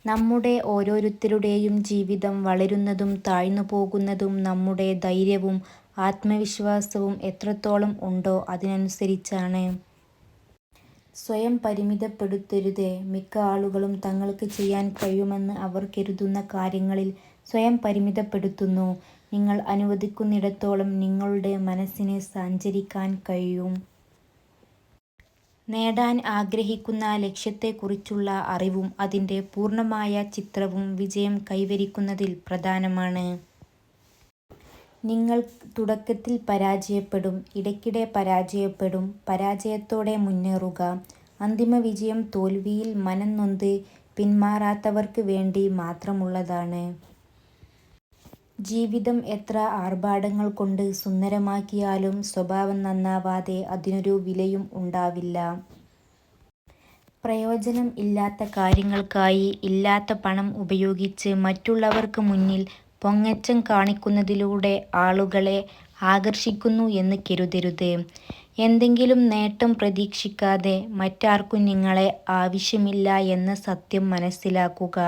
നമ്മുടെ ഓരോരുത്തരുടെയും ജീവിതം വളരുന്നതും താഴ്ന്നു പോകുന്നതും നമ്മുടെ ധൈര്യവും ആത്മവിശ്വാസവും എത്രത്തോളം ഉണ്ടോ അതിനനുസരിച്ചാണ്. സ്വയം പരിമിതപ്പെടുത്തരുത്. മിക്ക ആളുകളും തങ്ങൾക്ക് ചെയ്യാൻ കഴിയുമെന്ന് അവർ കരുതുന്ന കാര്യങ്ങളിൽ സ്വയം പരിമിതപ്പെടുത്തുന്നു. നിങ്ങൾ അനുവദിക്കുന്നിടത്തോളം നിങ്ങളുടെ മനസ്സിന് സഞ്ചരിക്കാൻ കഴിയും. നേടാൻ ആഗ്രഹിക്കുന്ന ലക്ഷ്യത്തെക്കുറിച്ചുള്ള അറിവും അതിൻ്റെ പൂർണ്ണമായ ചിത്രവും വിജയം കൈവരിക്കുന്നതിൽ പ്രധാനമാണ്. നിങ്ങൾ തുടക്കത്തിൽ പരാജയപ്പെടും, ഇടയ്ക്കിടെ പരാജയപ്പെടും. പരാജയത്തോടെ മുന്നേറുക. അന്തിമ വിജയം തോൽവിയിൽ മനം നൊന്ത് പിന്മാറാത്തവർക്ക് വേണ്ടി മാത്രമുള്ളതാണ്. ജീവിതം എത്ര ആർഭാടങ്ങൾ കൊണ്ട് സുന്ദരമാക്കിയാലും സ്വഭാവം നന്നാവാതെ അതിനൊരു വിലയും ഉണ്ടാവില്ല. പ്രയോജനം ഇല്ലാത്ത കാര്യങ്ങൾക്കായി ഇല്ലാത്ത പണം ഉപയോഗിച്ച് മറ്റുള്ളവർക്ക് മുന്നിൽ പൊങ്ങച്ചം കാണിക്കുന്നതിലൂടെ ആളുകളെ ആകർഷിക്കുന്നു എന്ന് കരുതരുത്. എന്തെങ്കിലും നേട്ടം പ്രതീക്ഷിക്കാതെ മറ്റാർക്കും നിങ്ങളെ ആവശ്യമില്ല എന്ന സത്യം മനസ്സിലാക്കുക.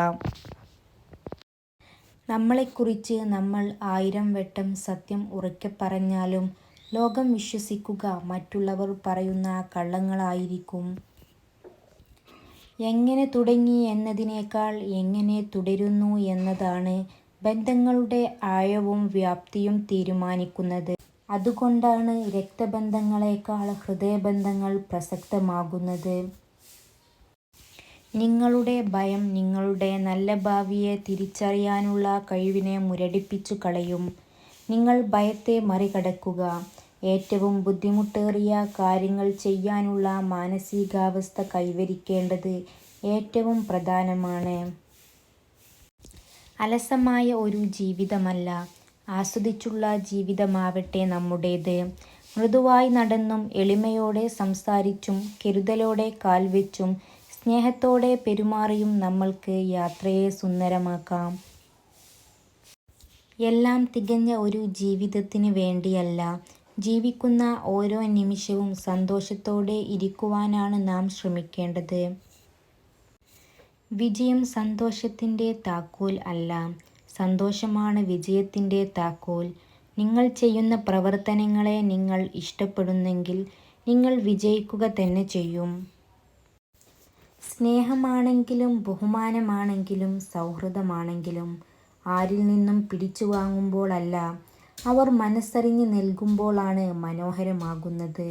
നമ്മളെക്കുറിച്ച് നമ്മൾ 1000 വട്ടം സത്യം ഉറക്കെ പറഞ്ഞാലും ലോകം വിശ്വസിക്കുക മറ്റുള്ളവർ പറയുന്ന കള്ളങ്ങളായിരിക്കും. എങ്ങനെ തുടങ്ങി എന്നതിനേക്കാൾ എങ്ങനെ തുടരുന്നു എന്നതാണ് ബന്ധങ്ങളുടെ ആഴവും വ്യാപ്തിയും തീരുമാനിക്കുന്നത്. അതുകൊണ്ടാണ് രക്തബന്ധങ്ങളെക്കാൾ ഹൃദയബന്ധങ്ങൾ പ്രസക്തമാകുന്നത്. നിങ്ങളുടെ ഭയം നിങ്ങളുടെ നല്ല ഭാവിയെ തിരിച്ചറിയാനുള്ള കഴിവിനെ മുരടിപ്പിച്ചു കളയും. നിങ്ങൾ ഭയത്തെ മറികടക്കുക. ഏറ്റവും ബുദ്ധിമുട്ടേറിയ കാര്യങ്ങൾ ചെയ്യാനുള്ള മാനസികാവസ്ഥ കൈവരിക്കേണ്ടത് ഏറ്റവും പ്രധാനമാണ്. അലസമായ ഒരു ജീവിതമല്ല, ആസ്വദിച്ചുള്ള ജീവിതമാവട്ടെ നമ്മുടേത്. മൃദുവായി നടന്നും എളിമയോടെ സംസാരിച്ചും കരുതലോടെ കാൽവെച്ചും സ്നേഹത്തോടെ പെരുമാറിയും നമ്മൾക്ക് യാത്രയെ സുന്ദരമാക്കാം. എല്ലാം തികഞ്ഞ ഒരു ജീവിതത്തിന് വേണ്ടിയല്ല, ജീവിക്കുന്ന ഓരോ നിമിഷവും സന്തോഷത്തോടെ ഇരിക്കുവാനാണ് നാം ശ്രമിക്കേണ്ടത്. വിജയം സന്തോഷത്തിൻ്റെ താക്കോൽ അല്ല, സന്തോഷമാണ് വിജയത്തിൻ്റെ താക്കോൽ. നിങ്ങൾ ചെയ്യുന്ന പ്രവർത്തനങ്ങളെ നിങ്ങൾ ഇഷ്ടപ്പെടുന്നെങ്കിൽ നിങ്ങൾ വിജയിക്കുക തന്നെ ചെയ്യും. സ്നേഹമാണെങ്കിലും ബഹുമാനമാണെങ്കിലും സൗഹൃദമാണെങ്കിലും ആരിൽ നിന്നും പിടിച്ചു വാങ്ങുമ്പോഴല്ല, അവർ മനസ്സറിഞ്ഞ് നൽകുമ്പോഴാണ് മനോഹരമാകുന്നത്.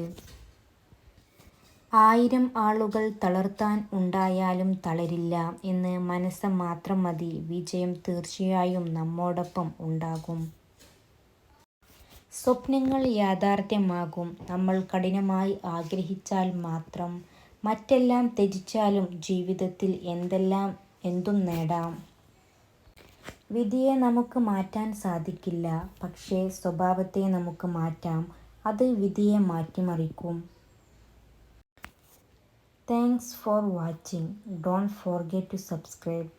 1000 ആളുകൾ തളർത്താൻ ഉണ്ടായാലും തളരില്ല എന്ന് മനസ്സ് മാത്രം മതി. വിജയം തീർച്ചയായും നമ്മോടൊപ്പം ഉണ്ടാകും. സ്വപ്നങ്ങൾ യാഥാർത്ഥ്യമാകും നമ്മൾ കഠിനമായി ആഗ്രഹിച്ചാൽ മാത്രം. മറ്റെല്ലാം ത്യജിച്ചാലും ജീവിതത്തിൽ എന്തും നേടാം. വിധിയെ നമുക്ക് മാറ്റാൻ സാധിക്കില്ല, പക്ഷേ സ്വഭാവത്തെ നമുക്ക് മാറ്റാം. അത് വിധിയെ മാറ്റിമറിക്കും. Thanks for watching. Don't forget to subscribe.